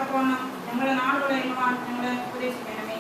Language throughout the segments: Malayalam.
തക്കവണ്ണം ഞങ്ങളുടെ നാടുകളെ എണ്ണുവാൻ ഞങ്ങളെ ഉപദേശിക്കണമേ.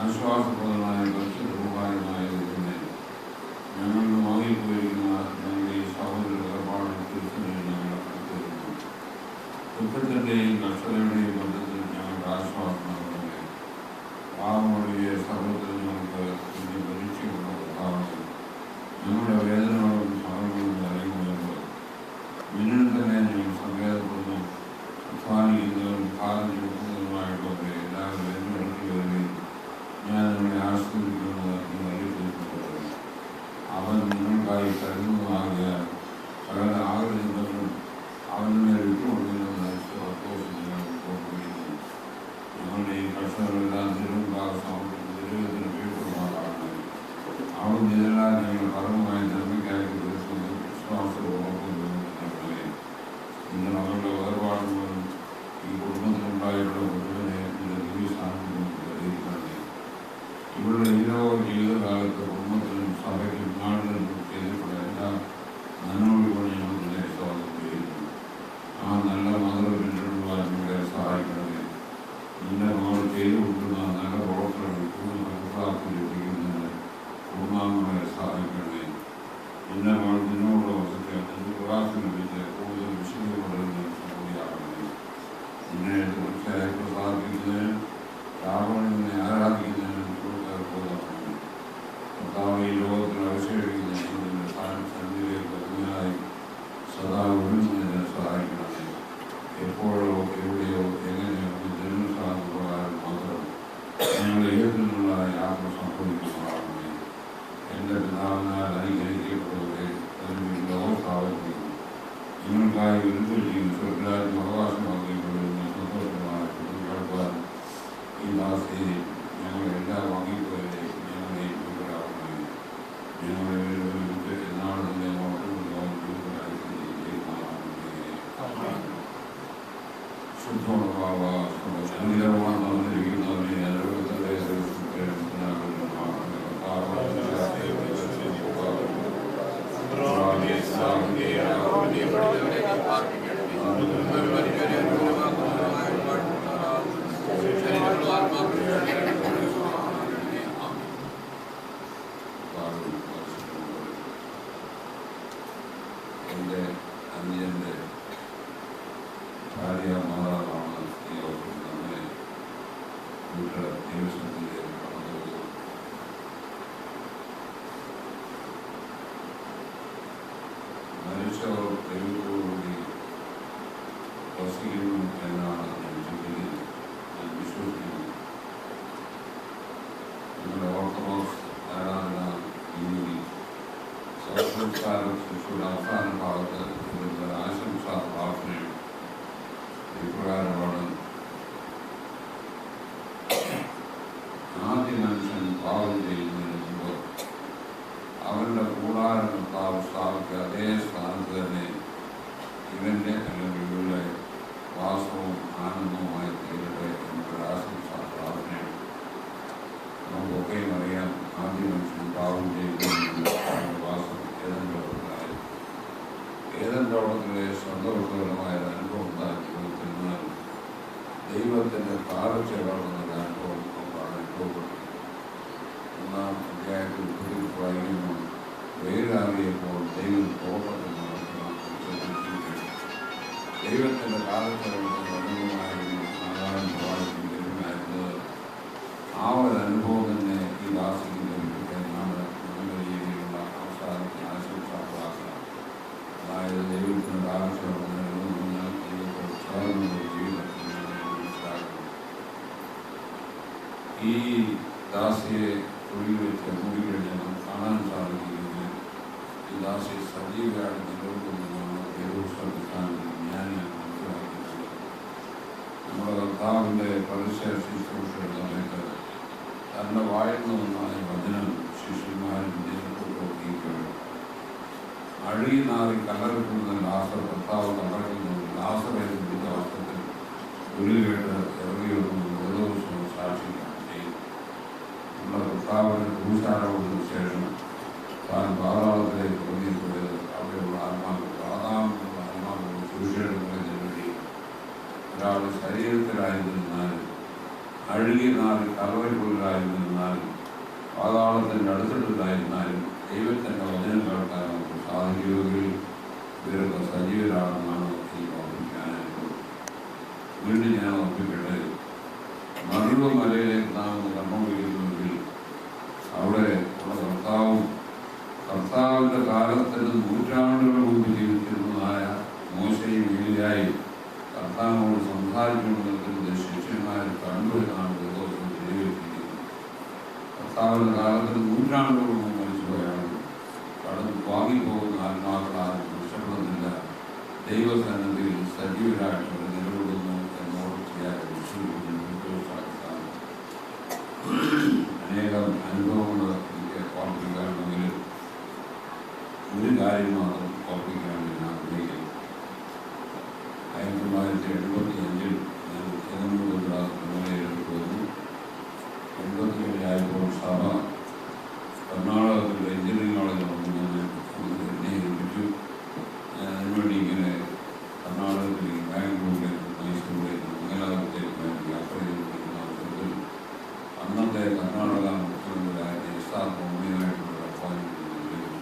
ആശ്വാസപ്രദമായ ദർശനവുമായതിനെ ഞങ്ങൾ വാങ്ങിപ്പോയിരിക്കുന്ന ഞങ്ങളുടെ ഈ സഹോദര വേർപാട് തീർച്ചയായും ഞങ്ങൾ അടുത്തിരുന്നു. ദുഃഖത്തിൻ്റെയും കഷ്ടതയുടെയും ബന്ധത്തിൽ ഞങ്ങൾക്ക് ആശ്വാസം നൽകണമേ. പാവമൊഴിയെ സർവത്തിൽ ഞങ്ങൾക്ക് ഇനി പരീക്ഷയുള്ള പ്രധാനം ഞങ്ങളുടെ വേദനകളും സഹനങ്ങളും നിറയുന്നത് മിന്നൽ തന്നെ ഞങ്ങൾ സങ്കേതപ്പെടുന്നു. അധ്വാനിക്കുന്നതും കാലം ചുമക്കുന്നതുമായിട്ടുള്ള എല്ലാ വേദനകളിലും ഞാൻ നിങ്ങളെ ആശ്രയിക്കുന്നത് നിങ്ങൾ അറിയിച്ചിട്ടുള്ളത്. അവൻ നിങ്ങൾക്കായി കരുതുന്നതാകിയ സകല ആഗ്രഹങ്ങളും അവൻ്റെ മേൽ വിട്ടുകൊടുക്കുന്നതെന്ന് ഓർമ്മിക്കുന്നു. ഞങ്ങളുടെ ഈ കർഷകരെല്ലാം ദുരിതത്തിന് വീട്ടുമാറാണ്. അവിടുന്ന് ഇതെല്ലാം ഞങ്ങൾ പരമമായി നന്മയ്ക്കായി വിശ്വാസവും ഓർക്കുന്നത് നിങ്ങൾ അവരുടെ വേർപാടുകളും ഈ കുടുംബത്തിനുണ്ടായിട്ടുള്ള മുഴുവനെ ഇതിൻ്റെ ദിവ്യസ്ഥാനത്തിനും അറിയിക്കണമേ. ഇവരുടെ ഈരോ ജീവിതകാലത്ത് കുടുംബത്തിനും സഭയ്ക്കും നാടിനും ചെയ്തിട്ടുള്ള എല്ലാ നന്മകളും ഞങ്ങൾ സ്വാഗതം ചെയ്യുന്നു. ആ നല്ല മാതൃക പിന്തുടരുവാൻ നിങ്ങളെ സഹായിക്കണമേ. നിന്റെ മകൾ ചെയ്തു കൊടുക്കുന്ന നല്ല പ്രവർത്തനങ്ങൾ കൂടുതൽ മനസ്സിലാക്കി ലഭിക്കുന്നതിന് കുടുംബാംഗങ്ങളെ സഹായിക്കണമേ. നിന്റെ മകൾ നിന്നോടുള്ള വസത്തെ നിന്റെ പ്രകാശം ലഭിച്ച് കൂടുതൽ വിശദീകരണങ്ങൾ സംഭവിയാകണമേ. നിന്നെ തീർച്ചയായും പ്രസാദിപ്പിക്കുന്നതിന് രാവണനെ ആരാധിക്കുന്നതിന് കർത്താവ് ഈ ലോകത്തിൽ അവശേഷിക്കുന്ന സന്നിധിയിലേക്ക് അതിനായി സദാ ഒഴുകുന്നതിനെ സഹായിക്കണമേ. എപ്പോഴോ എവിടെയോ എങ്ങനെയോ ജന്മസാധ്യപ്രകാരം മാത്രം ഞങ്ങളുടെ ഏതിനുള്ള യാത്ര സംഭവിക്കുന്നതാകണമേ. എൻ്റെ പിതാവിനാൽ അനുഗ്രഹിക്കപ്പെട്ടവരെ ലോകസ്ഥാപനത്തിനും നിങ്ങൾക്കായി ഒരുക്കിയിരിക്കുന്ന സ്വർഗ്ഗരാജ്യം അവകാശമാക്കിക്കൊള്ളുന്ന സന്തോഷമായ കേൾക്കാൻ ഈ ദാസിയെ ഞങ്ങളെ എല്ലാ വാങ്ങിപ്പോയവരെയും ഞങ്ങളെ വീട്ടിലാക്കണമേ. ഞങ്ങളെ എന്നാണ് തന്നെ ശുദ്ധമായ ശരീരമാണ് തന്നിരിക്കുന്നവനെ ലോകത്തിലെ എൻ്റെ അന്യൻ്റെ ഭാര്യ മാതാവാണ് ഈ ലോകത്തിൽ നമ്മളെ വീട്ടിലെ ദൈവത്തിലേക്ക് കടന്നത്. മനുഷ്യർ ദൈവത്തോടുകൂടി വസിക്കുന്നു എന്നാണ് ഞാൻ ചിന്തിക്കുന്നത്, ഞാൻ വിശ്വസിക്കുന്നു. നിങ്ങളുടെ ഓർത്തഡോക്സ് ആരാധന രീതി സംസ്കാരം ശിശുവിൻ്റെ അവസാന ഭാഗത്ത് ഇവരുടെ ആശംസാ പ്രാർത്ഥനയും ഇപ്രകാരമാണ്. ആദ്യ മനുഷ്യൻ പാപം ചെയ്യുന്നതിന് മുമ്പ് അവരുടെ കൂടാരം കർത്താവ് സ്ഥാപിച്ച അതേ സ്ഥാനത്ത് തന്നെ ഇവൻ്റെ അല്ലെങ്കിൽ ഇവരുടെ വാസവും ആനന്ദവുമായി തീരട്ടെ എന്നൊരു ആശംസാ പ്രാർത്ഥനയാണ്. നമുക്കൊക്കെയും അറിയാം, ആദ്യ മനുഷ്യൻ പാപം ചെയ്യുന്നതിന് വാസം ഏതൻ ലോകത്തിലായി. ഏതൻ ലോകത്തിലെ സന്തോഷകരമായ അനുഭവം ജീവിതത്തിൽ ദൈവത്തിൻ്റെ കാലച്ച് വളർന്നൊരു അനുഭവം നമുക്കാണ് അനുഭവപ്പെട്ടത്. ഒന്നാം അധ്യായത്തിൽ വായിക്കുന്നു, വെയിലാറിയപ്പോൾ ദൈവം തോട്ടത്തിൽ ദൈവത്തിൻ്റെ കാലച്ച് വളർന്ന അനുഭവമായിരുന്നു ആകാരം പ്രവാചകനായിരുന്നത്. ആ ഒരു അനുഭവം തന്നെ ഈ ദാസിക്ക് ലഭിക്കാൻ നമ്മുടെ രീതിയിലുള്ള അവസാനത്തെ ആശംസാ പ്രാർത്ഥന. അതായത് ദൈവത്തിൻ്റെ കാലച്ച് വളർന്ന ദൈവത്തോട് ചേർന്നുള്ള ജീവിതത്തിൽ മനസ്സിലാക്കുന്നു. ഈ ദാസിയെ തൊഴിൽ വെച്ച് കൂടിക്കഴിഞ്ഞാൽ നമുക്ക് കാണാൻ സാധിക്കുന്നത് ഈ ദാസി സജീവരാണ് നിലനിൽക്കുന്നതാണ് ദൈവസ്ഥാനത്തിൽ ഞാൻ മനസ്സിലാക്കുന്നത്. നമ്മുടെ കർത്താവിൻ്റെ പരസ്യ ശുശ്രൂഷയുടെ സമയത്ത് തൻ്റെ വായിൽ നിന്നായ വചനം ശിഷ്യന്മാരും ജനപ്രവർത്തിക്കുകയാണ്. അഴിനാറി കല്ലറക്കുന്ന ലാസർ കർത്താവ് കല്ലറയ്ക്കുന്നു. ലാസറെ വിവിധ അവസ്ഥത്തിൽ ഒരു കേട്ട് ഇറങ്ങിയൊന്നും ഓരോ ദിവസവും സാക്ഷിക്കാൻ ചെയ്യും. നമ്മുടെ കർത്താവിൻ്റെ ഭൂചാരവത്തിന് ശേഷം താൻ പാതാളത്തിലേക്ക് ഇറങ്ങിപ്പോയത് അവിടെയുള്ള ആത്മാക്കൾ പാതാളത്തിലുള്ള ആത്മാക്കൾ സുരക്ഷിതമായി വഴി ഒരാൾ ശരീരത്തിലായിരുന്നാലും അഴുകി നാളിൽ കലവരക്കുള്ളിലായിരുന്നാലും പാതാളത്തിൻ്റെ അടുത്തിട്ടുണ്ടായിരുന്നാലും ദൈവത്തിൻ്റെ വചനം കേൾക്കാൻ നമുക്ക് സാധിക്കുകയിൽ ഇവരൊക്കെ സജീവരാണെന്നാണ് ഈ ഓർമ്മിക്കാനായിട്ട്. വീണ്ടും ഞാൻ ഓർമ്മിക്കട്ടെ, മറുപ മലയിലേക്ക് നാം കർമ്മം വയ്ക്കുന്നുവെങ്കിൽ അവിടെ ഉള്ള കർത്താവിൻ്റെ കാലത്തിന് നൂറ്റാണ്ടുകൾ മുമ്പ് ജീവിച്ചിരുന്നതായ മോശയും ഏലിയായും കർത്താവിനോട് സംസാരിച്ചുകൊണ്ടിരിക്കുന്നത് ശിഷ്യന്മാരെ കണ്ടുവെന്നാണ് ദിവസം തെളിയിച്ചിരിക്കുന്നത്. കർത്താവിൻ്റെ കാലത്തിന് നൂറ്റാണ്ടുകൾ മുമ്പ് മരിച്ചുപോയാണ്. കടന്ന് വാങ്ങിപ്പോകുന്ന ആത്മാക്കളാരും നഷ്ടപ്പെടുന്നില്ല. ദൈവസന്നിധിയിൽ സജീവരായിട്ട് നിലകൊള്ളുന്നു എന്നോട് ചെയ്യാൻ അനേകം അനുഭവങ്ങൾ എനിക്ക് ഓർമ്മിക്കാനുണ്ടെങ്കിൽ ഒരു കാര്യം മാത്രം ഓർമ്മിക്കാൻ ഞാൻ ആഗ്രഹിക്കുന്നു. 1975 ഞാൻ ജനമുദ്രാസനയിലേക്ക് പോന്നു. 87 സഭ കർണാടകത്തിലെ എഞ്ചിനീയറിംഗ് കോളേജിൽ വന്ന് എന്നെ ഏൽപ്പിച്ചു. ഞാൻ അതിനുവേണ്ടി ഇങ്ങനെ കർണാടകത്തിലേക്ക് ബാംഗ്ലൂരിലേക്ക് മൈസൂരിലേക്ക് മംഗലാപുരത്തേക്ക് യാത്ര ചെയ്തിരിക്കുന്ന അവസരത്തിൽ അന്നത്തെ കർണാടക മുഖ്യമന്ത്രിയായ എസ്.ആർ. ബൊമ്മയായിട്ടുള്ള അപ്പോയിൻമെന്റ് ലഭിച്ചു.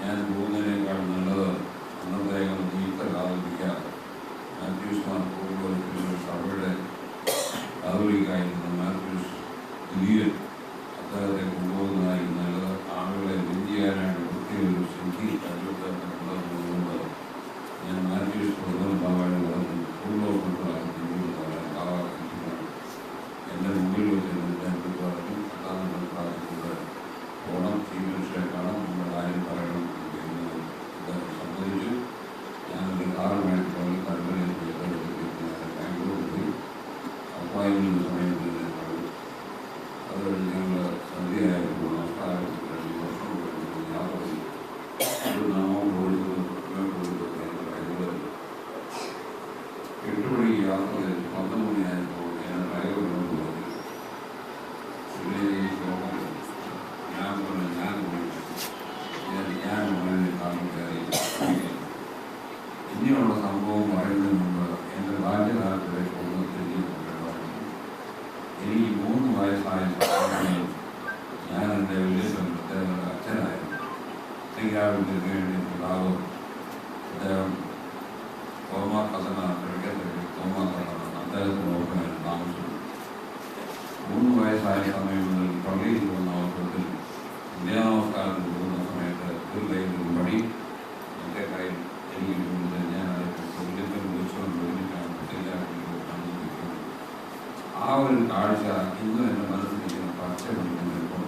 ഞാൻ പോകുന്നതിനേക്കാൾ നല്ലത് അന്നത്തെ ജീവിത കാതലിക്കാതെ മാത്യൂസ് മാർ സഭയുടെ കാതലിക്കായിരുന്ന മാത്യൂസ് ദിലീപൻ അദ്ദേഹത്തെ കൊണ്ടുപോകുന്നതായി നല്ലത്. ആളുകളെ ബന്ധിക്കാനായിട്ട് പ്രത്യേക സിദ്ധി കരുത്തുള്ളതുകൊണ്ട് ഞാൻ മാത്യൂസ് പ്രധാന ഭാഗമായിട്ട് പറഞ്ഞു എൻ്റെ മുമ്പിൽ വെച്ച് ഞാൻ പറഞ്ഞു കഥാനങ്ങൾ പ്രാർത്ഥിക്കുന്നത് ഓണം ചീഫ് കാണാൻ നമ്മുടെ കാര്യം പറയണം എന്ന് അദ്ദേഹം സമ്മതിച്ചു. ഞാനൊരു കാറുമായിട്ട് പോലെ കരുതലേക്ക് ബാംഗ്ലൂർ പോയി അപ്പോയിൻമെൻറ്റ് സമയത്ത് ഞാൻ പറഞ്ഞു. അത് കഴിഞ്ഞ് ഞങ്ങൾ സന്ധ്യയായപ്പോൾ നമസ്കാരത്തിൽ കഴിഞ്ഞ് വർഷം കഴിഞ്ഞ് യാത്ര ചെയ്തു. ഒരു നാമം പോയിട്ട് 8 മണിക്ക് യാത്ര ചെയ്ത് 11 മണിയായപ്പോൾ ഞാൻ ഡ്രൈവറിനോട് പറഞ്ഞു, ഞാൻ ഉടനെ കാറിൽ കയറി. ഇനിയുള്ള സംഭവം പറയുന്നതിന് മുമ്പ് എൻ്റെ ബാല്യകാലത്തിലേക്ക് ഒന്ന് തിരിഞ്ഞു നോക്കേണ്ടതായിരുന്നു. എനിക്ക് 3 വയസ്സായ സമയം ഞാൻ എൻ്റെ വലിയ അച്ഛനായിരുന്നു. ശ്രീരാവിൻ്റെ വേണ്ടി പിതാവ് അദ്ദേഹം തോമാ കഥന കിഴക്കത്തെ തോമാ കഥന അദ്ദേഹത്തിന് ഓർമ്മയാണ് താമസിച്ചത്. 3 വയസ്സായ സമയം മുതൽ പള്ളിയിൽ പോകുന്ന അവസരത്തിൽ ഇന്ത്യാനമസ്കാരത്തിന് പോകുന്ന സമയത്ത് ഒരു കയ്യിൽ ഒരു വടി മറ്റേ കയ്യിൽ എനിക്ക് മുന്നിൽ ഞാൻ അതൊക്കെ സൗകര്യത്തിൽ വിളിച്ചുകൊണ്ട് ഒരുമിച്ചാണ് കണ്ടുപിടിക്കുന്നത്. ആ ഒരു കാഴ്ച ഇന്നും എൻ്റെ മനസ്സിലിരിക്കുന്ന പച്ച പിടിക്കുന്നപ്പോൾ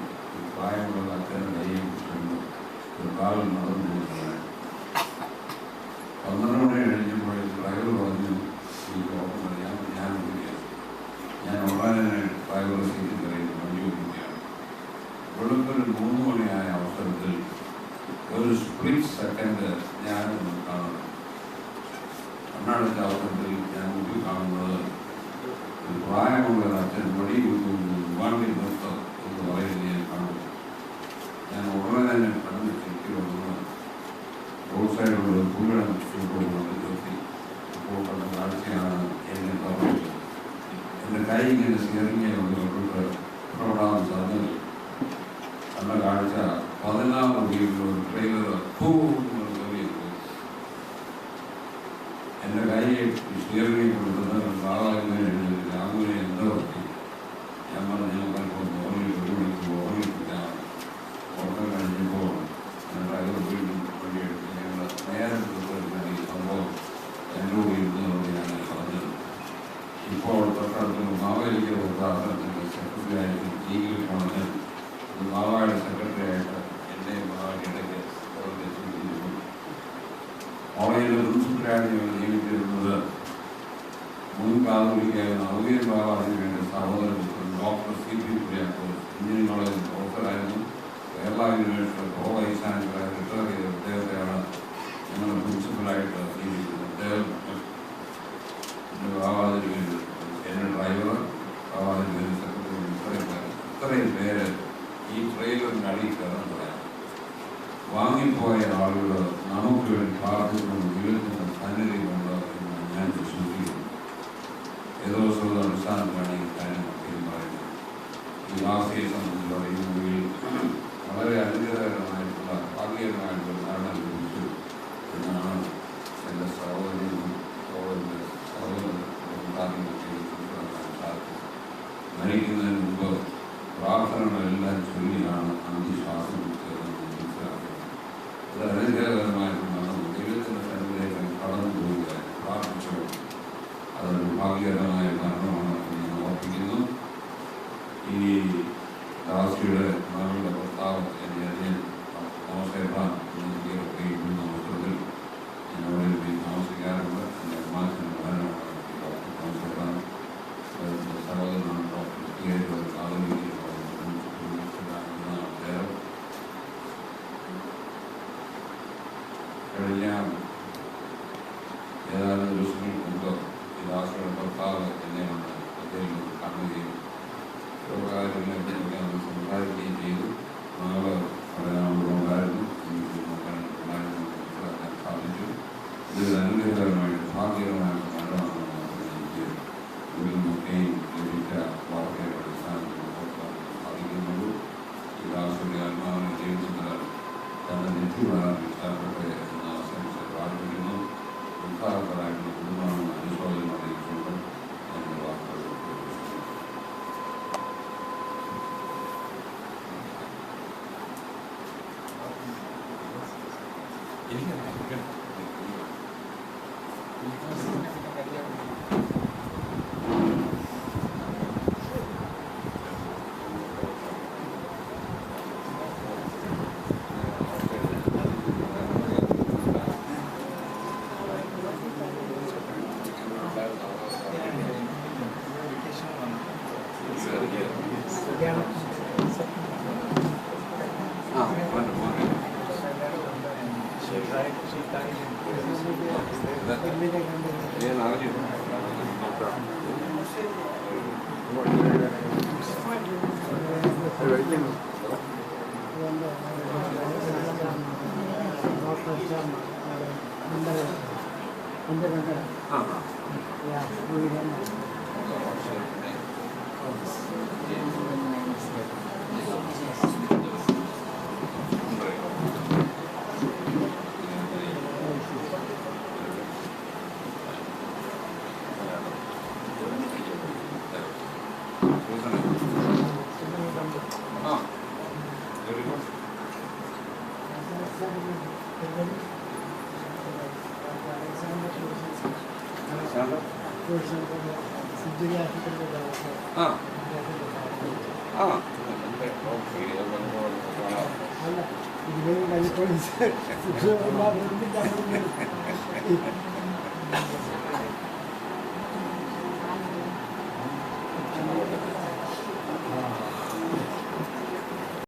പ്രായമുള്ള അച്ഛൻ്റെ കയ്യെ പിടിച്ചുകൊണ്ട് ഒരു കാലം നടന്നു പോകുന്നതാണ്. 12 മണി കഴിഞ്ഞപ്പോൾ ഡ്രൈവർ പറഞ്ഞു എനിക്ക് ഓർമ്മ ഞാൻ ഉടനെ ഡ്രൈവർ സീറ്റിൽ കയറി വണ്ടി ഓടിക്കുകയാണ്. വെളുപ്പൊരു 3 മണിയായ അവസരത്തിൽ ഒരു സ്പ്ലിറ്റ് സെക്കൻഡ് ഞാനൊന്ന് കാണുന്നു. കണ്ണടച്ച അവസരത്തിൽ ഞാൻ മുമ്പിൽ കാണുന്നത് ഒരു പ്രായമുള്ള അച്ഛൻ വടി വണ്ടി നിർത്തം എന്ന് പറയുന്നത് ഞാൻ കാണുന്നു. ഞാൻ ഉടനെ തന്നെ കണ്ണു ചെക്കി വന്ന് റോഡ് സൈഡിലുള്ള പൂരം ചൂട്ടുകൊണ്ട് നിർത്തി. അപ്പോൾ കണ്ട കാഴ്ചയാണ് എന്നെ പറഞ്ഞത്. എൻ്റെ കൈ ഇങ്ങനെ സ്റ്റിയറിംഗ് കൊണ്ട് പ്രവണാന്ന് സാധ്യത കണ്ട കാഴ്ച 14 വീട്ടിലുള്ള ഒരു ട്രെയിലർ കയറിപ്പോയി. എൻ്റെ കൈ സ്റ്റിയറിംഗ് കൊടുക്കുന്നത് സാധാരണ രാമനെ എന്താ പറ്റി ഞാൻ പറഞ്ഞു ഞങ്ങൾക്ക് ഓർമ്മിപ്പിക്കാം. ഓർമ്മ കഴിഞ്ഞപ്പോൾ ഡ്രൈവർ വീണ്ടും വഴിയെടുത്ത് ഞങ്ങൾ നേരെ ഈ സംഭവം എന്നോട് ഇരുന്നതുകൊണ്ട് ഞാൻ പറഞ്ഞത്. ഇപ്പോൾ തൊട്ടടുത്ത് മാവേലിക്കൽ ഉദാഹരണത്തിൻ്റെ സെക്രട്ടറി ആയിട്ട് ലീഗിൽ പോണത് മാവാട് സെക്രട്ടറിയായിട്ട് എൻ്റെ മാവാടിയിടയ്ക്ക് കോളേജിലെ പ്രിൻസിപ്പലായിട്ട് ഞങ്ങൾ നിയമിച്ചിരുന്നത് മുൻ കാതോലിക്കായിരുന്ന ഔദ്യോഗിക ബാബാദിന് വേണ്ടി സഹോദരൻ doctor C P Kuriakose engineering കോളേജിൽ പ്രൊഫസറായിരുന്നു. Kerala university pro vice chancellor retire ചെയ്ത അദ്ദേഹത്തെയാണ് ഞങ്ങൾ പ്രിൻസിപ്പലായിട്ട് നിയമിക്കുന്നത്. അദ്ദേഹം ബാബാദിന് വേണ്ടി എൻ്റെ ഡ്രൈവർ, ബാബാദിന് വേണ്ടി സെക്രട്ടറി, ഇത്രയും പേര് ഈ ട്രെയിലറിൻ്റെ അടിയിൽ കയറുന്നതാണ്. വാങ്ങിപ്പോയ ആളുകൾ നമുക്ക് വേണ്ടി പ്രാർത്ഥിച്ചുകൊണ്ട് ജീവിതത്തിൻ്റെ സന്നിധിയുണ്ട് എന്ന് ഞാൻ വിശ്വസിക്കുന്നു. ഏതോ ദിവസവും അടിസ്ഥാനത്തിലാണ് ഈ കാര്യമൊക്കെ പറയുന്നത്. ഈ ആശയെ സംബന്ധിച്ചുള്ള ഈ മൂവിയിൽ വളരെ അനുഗ്രഹകരമായിട്ടുള്ള ഭാഗ്യകരമായിട്ടുള്ള ധാരണ ലഭിച്ചു എന്നാണ് എൻ്റെ സഹോദരനും മരിക്കുന്നതിന് മുമ്പ് പ്രാർത്ഥനകളെല്ലാം ചൊല്ലിയാണ് അന്ത്യശ്വാസം ചേർന്ന് മനസ്സിലാക്കുന്നത്. അത് അനുഗ്രഹകരമായിട്ടുള്ള ദൈവത്തിൻ്റെ സന്നിധിയിലേക്ക് കടന്നു പോവുകയാണ്. പ്രാർത്ഥിച്ചു അതൊരു ഭാഗ്യകരമായ മരണമാണ് എന്ന് ഞാൻ ഓർപ്പിക്കുന്നു. ഈ ദാസിയുടെ മകളുടെ ഭർത്താവ് എൻ്റെ അനിയൻ മോശേഖാൻ എന്നൊക്കെ ഈ അവസരത്തിൽ എന്നോട് താമസിക്കാറുണ്ട്. എൻ്റെ അമ്മാച്ചൻ്റെ മകനാണ് ഡോക്ടർ മോശേഖാൻ. സഹോദരനാണ് ഡോക്ടർ അദ്ദേഹം കഴിഞ്ഞ ഏതാനും ദിവസങ്ങൾക്ക് മുമ്പ് ഈ ദാസിയുടെ ഭർത്താവ് എന്നെയാണ് അദ്ദേഹം കാണുകയും രോഗകാര്യങ്ങളെ സംസാരിക്കുകയും ചെയ്തു. മകള് പറയാനുള്ളതായിരുന്നു, എനിക്ക് മനസ്സിലാക്കാൻ സാധിച്ചു. ഇതൊരു അനുഗ്രഹകരമായിട്ട് ഭാഗ്യകരമായിട്ട് മരണമാണ് എനിക്ക് ഇതിൽ നിന്നൊക്കെയും ലഭിച്ച വാർത്തയുടെ അടിസ്ഥാനത്തിൽ നോക്കാൻ സാധിക്കുന്നുള്ളൂ. ഈ ദാസിയുടെ ആത്മാവിനെ ജീവിതത്തിൽ തന്നെ നിത്യമാണ് ഇഷ്ടപ്പെട്ടെ എന്ന ആശംസ പ്രാർത്ഥിക്കുന്നു. ഉത്സാഹപരമായിട്ടുള്ള കുടുംബമാണ് അനുശോചനം അറിയിച്ചുകൊണ്ട് എൻ്റെ വാർത്തകൾ